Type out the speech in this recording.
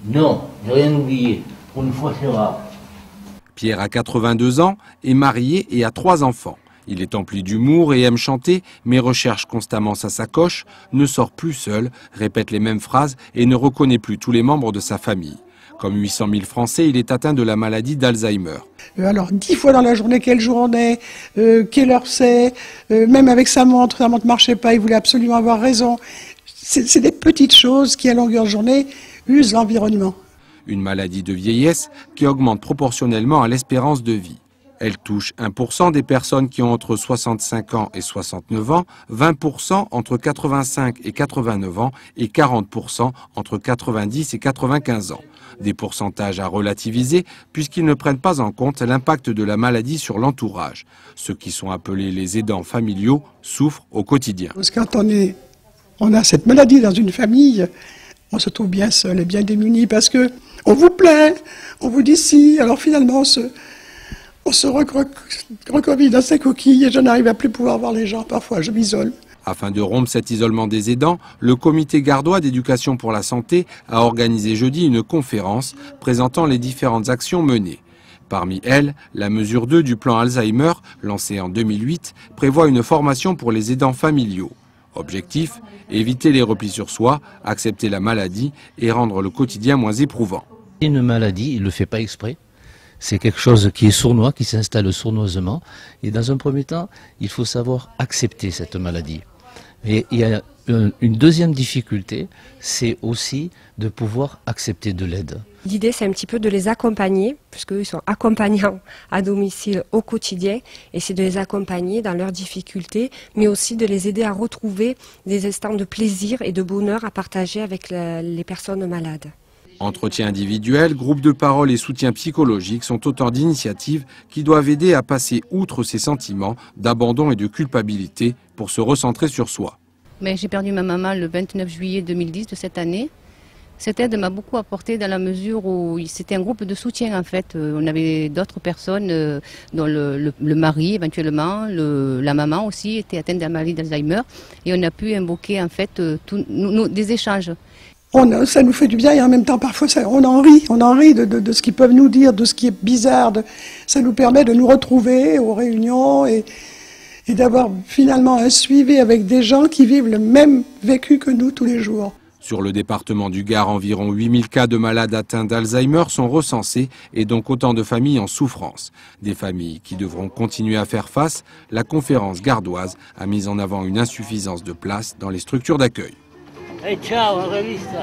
Non, j'ai rien oublié. Pour une fois, c'est rare. Pierre a 82 ans, est marié et a 3 enfants. Il est empli d'humour et aime chanter, mais recherche constamment sa sacoche, ne sort plus seul, répète les mêmes phrases et ne reconnaît plus tous les membres de sa famille. Comme 800 000 Français, il est atteint de la maladie d'Alzheimer. Alors 10 fois dans la journée, quel jour on est, quelle heure c'est, même avec sa montre ne marchait pas, il voulait absolument avoir raison. C'est des petites choses qui, à longueur de journée, usent l'environnement. Une maladie de vieillesse qui augmente proportionnellement à l'espérance de vie. Elle touche 1% des personnes qui ont entre 65 ans et 69 ans, 20% entre 85 et 89 ans et 40% entre 90 et 95 ans. Des pourcentages à relativiser puisqu'ils ne prennent pas en compte l'impact de la maladie sur l'entourage. Ceux qui sont appelés les aidants familiaux souffrent au quotidien. Parce que quand on a cette maladie dans une famille, on se trouve bien seul et bien démuni parce que on vous plaint, on vous dit si, alors finalement on se recroqueville dans ses coquilles et je n'arrive à plus pouvoir voir les gens. Parfois, je m'isole. Afin de rompre cet isolement des aidants, le comité gardois d'éducation pour la santé a organisé jeudi une conférence présentant les différentes actions menées. Parmi elles, la mesure 2 du plan Alzheimer, lancée en 2008, prévoit une formation pour les aidants familiaux. Objectif, éviter les replis sur soi, accepter la maladie et rendre le quotidien moins éprouvant. Une maladie, il ne le fait pas exprès. C'est quelque chose qui est sournois, qui s'installe sournoisement. Et dans un premier temps, il faut savoir accepter cette maladie. Et il y a une deuxième difficulté, c'est aussi de pouvoir accepter de l'aide. L'idée, c'est un petit peu de les accompagner, puisqu'ils sont accompagnants à domicile au quotidien, et c'est de les accompagner dans leurs difficultés, mais aussi de les aider à retrouver des instants de plaisir et de bonheur à partager avec les personnes malades. Entretien individuel, groupe de parole et soutien psychologique sont autant d'initiatives qui doivent aider à passer outre ces sentiments d'abandon et de culpabilité pour se recentrer sur soi. J'ai perdu ma maman le 29 juillet 2010 de cette année. Cette aide m'a beaucoup apporté dans la mesure où c'était un groupe de soutien en fait. On avait d'autres personnes dont le mari éventuellement, la maman aussi était atteinte de la maladie d'Alzheimer et on a pu invoquer en fait des échanges. Ça nous fait du bien et en même temps parfois on en rit de ce qu'ils peuvent nous dire, de ce qui est bizarre. Ça nous permet de nous retrouver aux réunions et d'avoir finalement un suivi avec des gens qui vivent le même vécu que nous tous les jours. Sur le département du Gard, environ 8000 cas de malades atteints d'Alzheimer sont recensés et donc autant de familles en souffrance. Des familles qui devront continuer à faire face. La conférence gardoise a mis en avant une insuffisance de place dans les structures d'accueil. Ciao, alla vista.